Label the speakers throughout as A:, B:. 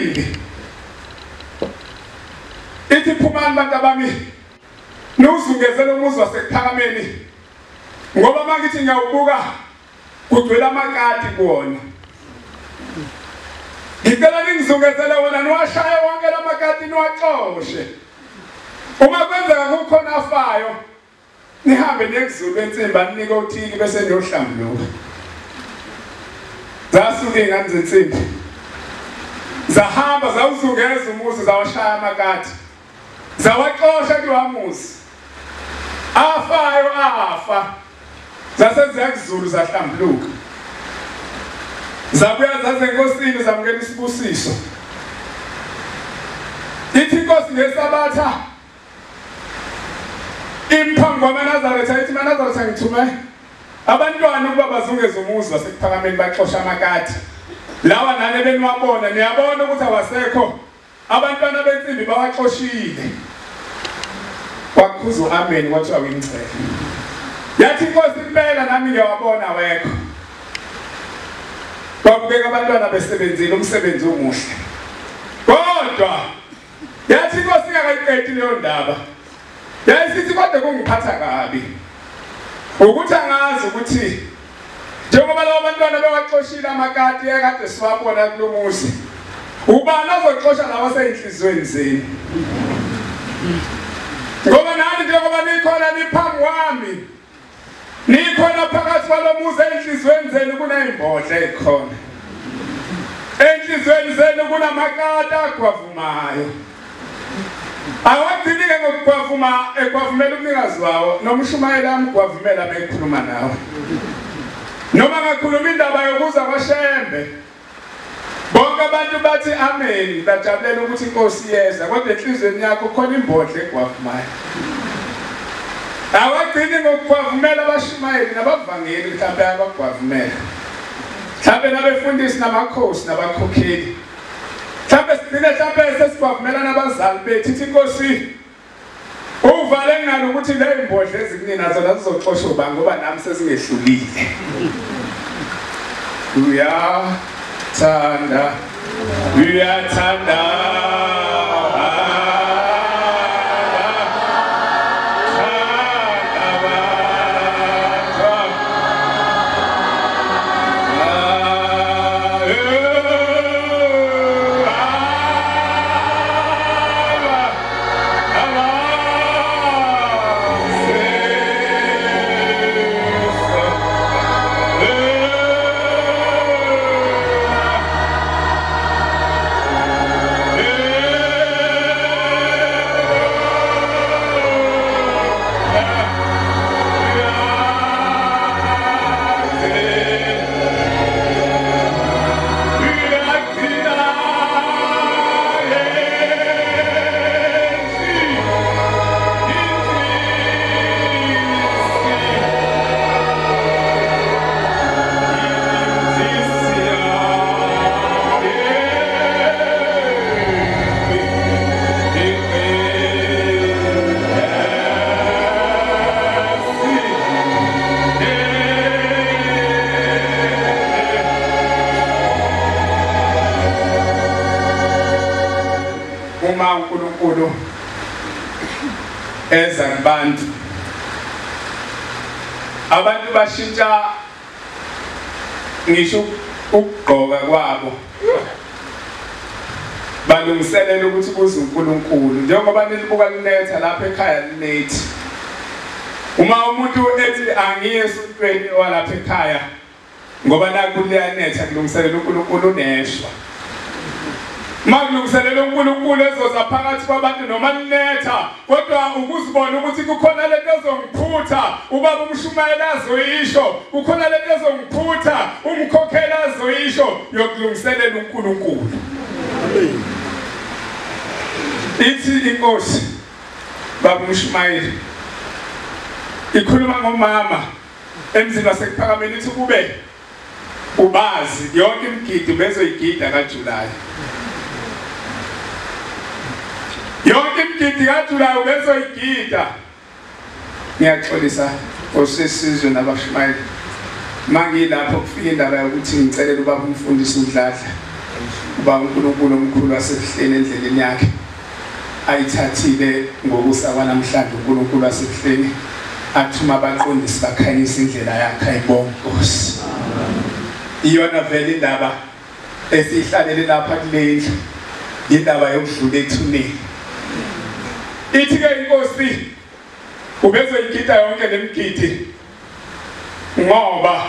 A: yesibili ithi phumani bantu abami nuzungezele umuzi wasekuphakameni ngoba mangithi ngiyawubuka kugcwele amakati kuwona. Ngicela ningizungezele wona niwashaye wonke lamakati niwaxoshe. Uma kwenzeka kukhona afayo nihambe niyekuzulu ensimba ninike uthini bese niyohlambuluka. Zasuke ingane zensimbi zahamba zawuzungeza umuzi zawashaya amakati zawaxosha kuwamuzi afayo afa zasenza kuzulu zahlambuluka zabuya zaze enkosini zamukela isibusiso. Ithi inkosi ngesabatha imphambi kwaManazaretha ithi Manazaretha ngithume abantwana ukuba bazungeze umuzi wasekuphakameni baxosha amakati lawa nane beniwabona niyabona ukuthi awasekho abantwana bensimbi bawaxoshile. Kwakhuza amen kwathiwa wingcele. Yathi inkosi impela nami ngiyawabona wekho. Kwabukeka abantwana besebenzile umsebenzi omuhle. Kodwa yathi inkosi ingakayiqedi leyo ndaba. Yayisithi kodwa kungiphatha kabi. Ukuthi angazi ukuthi njengoba labo bantwana bewaxoshile amakati ekade siwabona kulomuzi. Ubani azoxosha lawa seyinhlizweni zenu. Ngoba nani njengoba nikhona niphambi kwami. Nikhona phakathi kwalomuzi enhlizweni zenu kunezimbodla ezikhona. Enhlizweni zenu kunamakati agwavumayo. Awagcinike ngokugwavuma egwavumela umnikazi wawo noma uShumayela amgwavumela bekhuluma nawe. Noma ngakhuluma indaba yokuza kwaShembe. Bonke abantu bathi amen bajabulela ukuthi inkosi yeza kodwa enhlizweni yakho khona imbodla egwavumayo. Awagcini ngokugwavumela abaShumayeli nabavangeli mhlawumbe abagwavumela. Mhlawumbe nabefundisi namakhosi nabakhokheli. Mhlawumbe sigcine mhlawumbe sesigwavumela nabazali bethu ithi inkosi uvale ngalo ukuthi le imbodla ezikunina zona zizoxoshwa uba ngoba nami sezingehlulile. Uyathanda uNkulunkulu eza kubantu abantu bashintsha ngisho ukugqoka kwabo balungiselela ukuthi kuze uNkulunkulu njengoba nilibuka linetha lapha ekhaya linethi. Uma umuntu ethi angiye esontweni walapha ekhaya ngoba nakuliyanetha kulungiselela uNkulunkulu uneshwa. Makulungiselela uNkulunkulu ezoza phakathi kwabantu noma linetha kodwa ukuzibona ukuthi kukhona lento ezongiphutha ubaba uMshumayela azoyisho kukhona lento ezongiphutha umkhokhela azoyisho yokulungiselela uNkulunkulu. Ithi inkosi baba uMshumayela ikhuluma ngomama emzini wasekuphakameni ithi kube ubazi yonke imigidi bezoyigida kaJulayi. Yonke imigidi kaJulayi bezoyigida. Ngiyaxolisa osesizwe nabashumayeli. Mangilapho kufika indaba yokuthi ngicelela ubaba umfundisi uDladla. uba uNkulunkulu omkhulu wasebuhleni endleleni yakhe ayithathile ngokusa kwanamhlanje uNkulunkulu wasebuhleni athuma abaqondisi bakhanyisa indlela yakhe ayibonga Nkosi. Iyona vele indaba esihlalele lapha kulendlu indaba yokudlula ethuneni. Ithi ke Inkosi ubezoyigida yonke lemgidi ngoba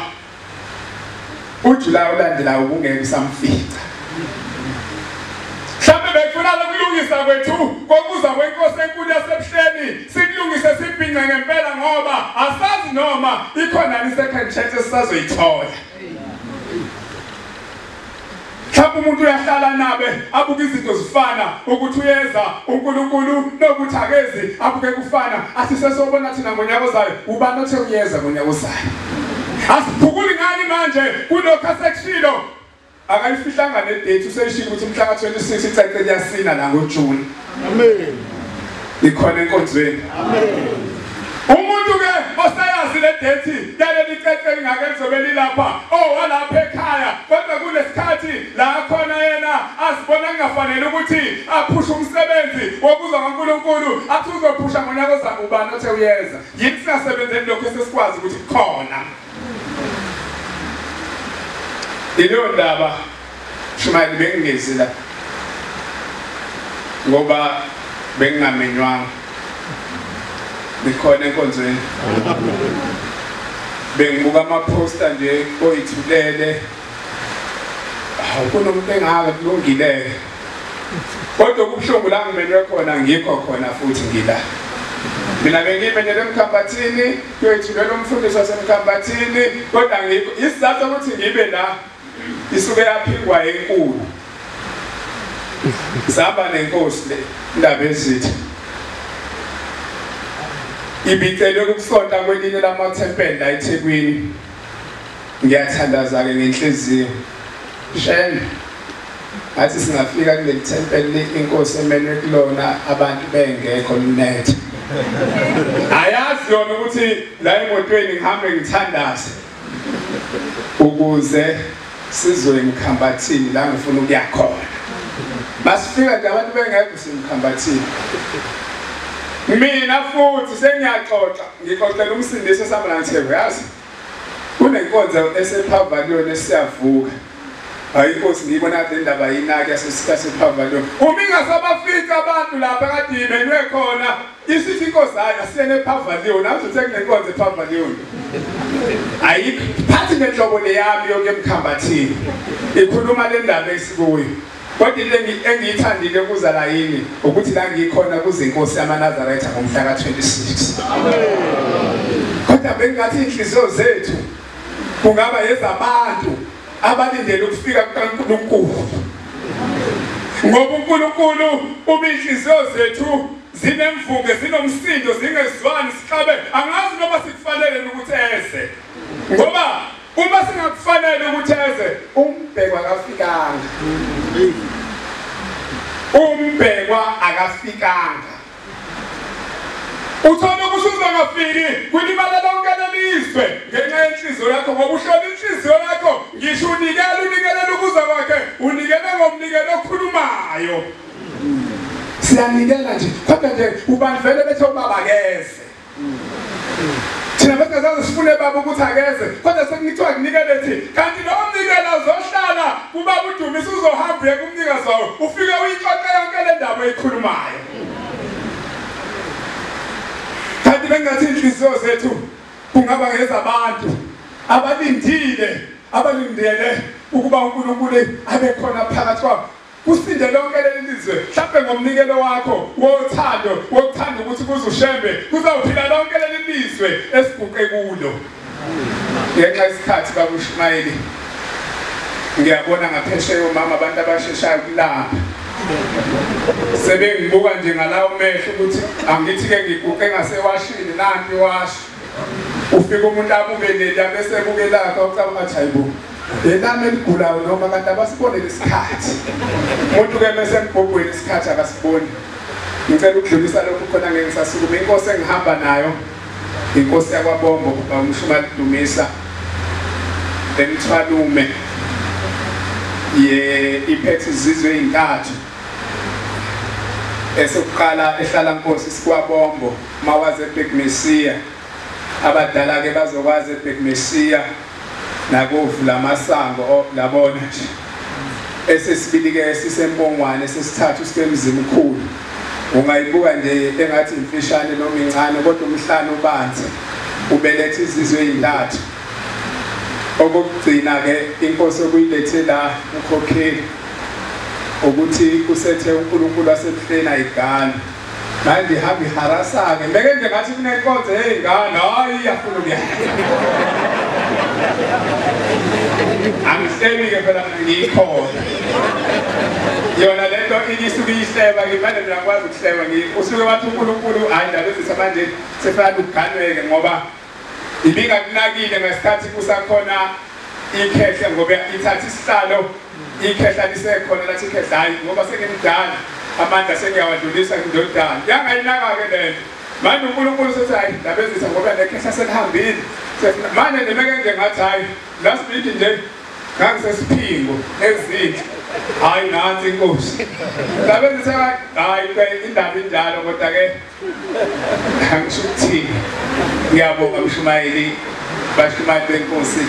A: uJulayi ulandela ubungeke usamfica. Mhlawumbe bekufuna ukulungisa kwethu kokuza kwenkosi enkulu yasebuhleni sikulungise sibhinqe ngempela ngoba asazi noma ikhona i-second chance esisazoyithola. Mhlawumbe umuntu uyahlala nabe abuke izinto zifana ukuthi uyeza uNkulunkulu nokuthi akezi abuke kufana athi sesobona thina ngonyaka ozayo ubani othe uyeza ngonyaka ozayo. Asiphukuli ngani manje kulokho asekshilo akayifihlanga nedate useyishilo ukuthi mhla ka-26 icace liyasina la ngoJune. Amen. Ikhona enkonzweni. Amen. Umuntu ke osayazi le date yaleli cace lingake lizobe lilapha walapha ekhaya kodwa kunesikhathi la khona yena asibona kungafanele ukuthi aphushe umsebenzi wokuza kaNkulunkulu athi uzophusha ngonyaka ozayo ubani othe uyeza. Yini singasebenzeli lokho esesikwazi ukuthi khona. Leyo ndaba shumayeli bengingezi la ngoba bengingamenywanga bikhona enkonzweni bengibuka ama-poster nje oyithulele kunomuntu engaka kulungile kodwa kubuhlungu la ngimenwe khona ngikho khona futhi ngila mina bengimenyele emkhambathini kuyoyithulela umfundisi wasemkhambathini kodwa ngikho isizathu ukuthi ngibe la isuke yaphingwa enkulu sihamba nenkosi le indaba ezithi ibicelwe ukusonta kwelinye lamathempeli la eThekwini. Ngiyathandaza-ke ngenhliziyo Shembe athi singafika kuleli thempeli inkosi emenwe kulona abantu bengekho lunethe. Ayazi yona ukuthi la emotweni ngihambe ngithandaze ukuze sizwe emkhambathini la ngifuna ukuya khona. Masifika nje abantu bengekho semkhambathini. Mina futhi sengiyaxoxa ngixoxela umsindisi esihamba ngithebe yazi kunenkonzo esephavalweni eSiyavuka. Hayi inkosi ngiyibona kade indaba yinaki yasesiphavalweni uma ingasabafika abantu lapha kade ibenwe khona isithi inkosi hayi asiyene ephavalweni nazo sekunenkonzo ephavalweni ayiphathi nenhlobo leyami yonke emkhambathini ikhuluma le ndaba esikuyo. Kodwa into engiyithandile kuza la yini ukuthi la ngikhona kuzinkosi yamaNazaretha ngomhla ka-26. Amen. Kodwa bengathi inhliziyo zethu kungaba yezabantu abalindele ukufika kukaNkulunkulu. Ngoba uNkulunkulu uma inhliziyo zethu zinemvuke zinomsindo zingezwani sixabe angazi noma sikufanele ukuthi eze. Ngoba uma singakufanele ukuthi eze umbhekwa akafikanga. Umbhekwa akafikanga. Uthola ukuthi uzongafiki kulimala lonke lelizwe ngenxa yenhliziyo yakho ngoba uhlola inhliziyo yakho ngisho unikele ukuza kwakhe unikele ngomnikelo okhulumayo. Siyanikela nje kodwa nje ubani vele bethe ubaba akeze. Thina besingazazi sifune baba ukuthi akeze kodwa sekuthiwa kunikele thi kanti lo mnikelo uzohlala kubaba uDumisa uzohamba uye kumnikazi wawo ufike uyixoxe yonke le ndaba eyikhulumayo. Kanti bengathi inhliziyo zethu kungaba ngezabantu abalindele ukuba uNkulunkulu abe khona phakathi kwabo kusinde lonke leli lizwe mhlawumbe ngomnikelo wakho wothando wokuthanda ukuthi kuze uShembe kuzawuphila lonke leli lizwe esiguqe kulo. Ngenxa isikhathi babuShumayeli ngiyabona ngaphesheya umama abantu abasheshayo kulapha sebengibuka nje ngalawo mehlo ukuthi angithi-ke ngiguqe ngasewashini nanti iwashi ufika umuntu abuke leli bese ebuke lakho ucabanga ukuthi hayibo yenami eligulayo noma kanti abasibone lesikhathi umuntu-ke bese embhobhweni isikhathi akasiboni. Ngicela ukudlulisa lokhu khona ngeke ngisasukuma inkosi engihamba nayo inkosi yakwaBombo uMshumayeli Dumisa bemthwalume iphethe izizwe ezintathu. Esokuqala ehlala Nkosi sikwabombo mawaze eBhekmesiya. Abadala ke bazokwazi eBhekmesiya nakovula masango labona nje. Esesibili ke sisempongwane sesithathu sisemzini mkhulu. Ungayibuka nje engathi imfishane noma incane kodwa umhlana ubanzi ubelethe izizwe ezintathu. Okugcina ke Inkosi okuyilethe la ukhokheli ukuthi kusethe uNkulunkulu wasebuhleni ayigana. Manje hamba iharasa ke beke nje ngathi kunenkonzo yezingane hayi iyafuna ukuya. Angihleli ke phela ngikhona. Yona lento isuke iyihleba ngimane mina ngikwazi ukuhleba usuke wathi uNkulunkulu hayi ndaba ezitha manje sefana ukuganweke ngoba ibinga kunakile ngesikhathi kusakhona ikhehle ngoba ithatha isihlalo ikhehla lisekhona lathi ikhehla hayi ngoba sengimdala amandla sengiyawadlulisa indodana yangayinaka ke lento manje uNkulunkulu sethi hayi ndaba ezitha ngoba lekhehla selihambile manje ndimeke nje ngathi hayi last week nje ngangisesiphingo ezinhle hayi nansi Inkosi ndaba ezitha hayi indaba injalo kodwa ke angisho ukuthi ngiyabonga umshumayeli bashumayeli beNkosi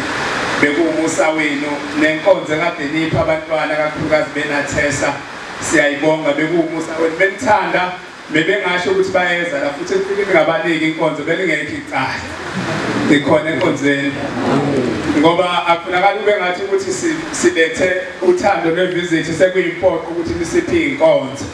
A: bekuumusa wenu nenkonzo kade nipha abantwana kakhulukazi benathesa siyayibonga bekuumusa wenu benithanda bebengasho ukuthi bayeza la futhi kufike ngabaniki inkonzo belingekho icala ikhona enkonzweni ngoba akufunakala ube ngathi ukuthi silethe uthando lwevisit sekuyimpoqo ukuthi nisiphi inkonzo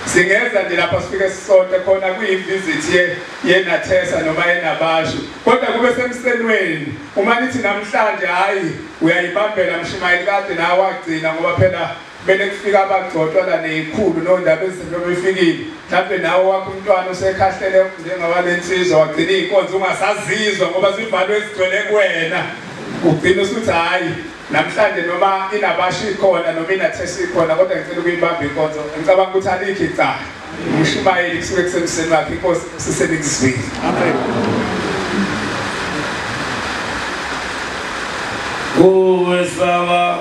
A: singeza nje lapha sifike sisonke khona kuyivisit yenathesa noma yenabasho kodwa kube semselweni uma nithi namhlanje hayi uyayibambela mshumayeli kade nawe wagcina ngoba phela bele kufika abagcotshwa la nezikhulu nondaba ezinto befikile mhlawumbe nawe wakho umntwana usekhahlele njengawalensizwa wagcina inkonzo ungasazizwa ngoba zivalwe ezigcwele kuwena ugcina usuthi hayi namhlanje noma inabasho ikhona noma inathesa ikhona kodwa ngicela ukuyibamba inkonzo ngicabanga ukuthi alikho icala umshumayeli kusuke kusemseni wakhe Inkosi sisenikuzwile amen.
B: Uwesaba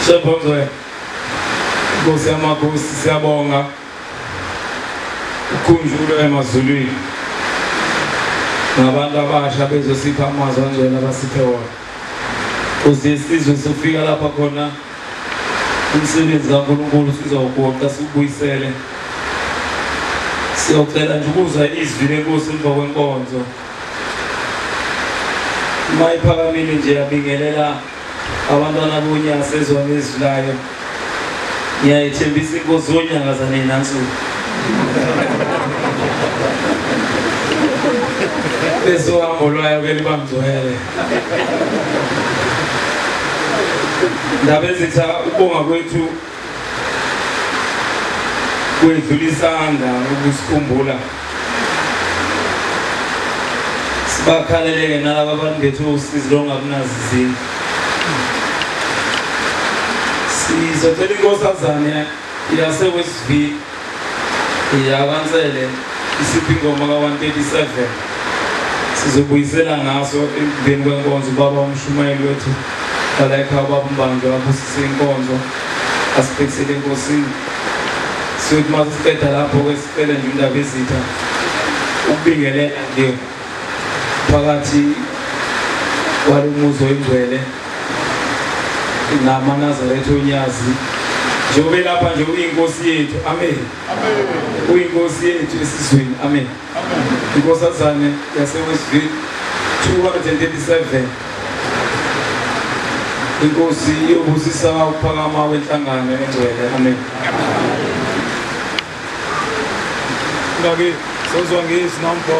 B: Shembe Nkosi yamakhosi siyabonga ukhunjulo emazulwini nabantu abasha bezosipha amazwi angcwele abasiphe wona ukuze isizwe sifika lapha khona umsebenzi kaNkulunkulu sizawugoqa sikubuyisele siyocela nje ukuzwa izwi leNkosi emva kwenkonzo mayiphakamile nje yabingelela abantwana bonyaka sezona ezwilayo ngiyayithembisa Inkosi zonyanga zanenansuku bese uhambo lwayo ke libamgcwele ndaba ezitha ukubonga kwethu kwedlulisanga ukusikhumbula sibakhaleleke nalabo abantu bethu usizi longakunazi izindlu Ngizocela inkosazane yaseWestville iyakansele isiphi ingoma ka-137 sizobuyisela ngaso emveni kwenkonzo ubaba umshumayeli wethu la ekhaya ubaba Mbanjwa aphosise inkonzo asibhekisele enkosini siyothi uma siqeda lapho-ke sicele nje indaba ezitha ukubingelela nje phakathi kwalo muzi oyingcwele namanazaretha onyazi njengoba lapha nje uyinkosi yethu amen uyinkosi yethu esizweni amen inkosazane yaseWestville 237 inkosi yobusisa ukuphakama kwenhlangano engcwele amen ngake sozwa ngezi nampo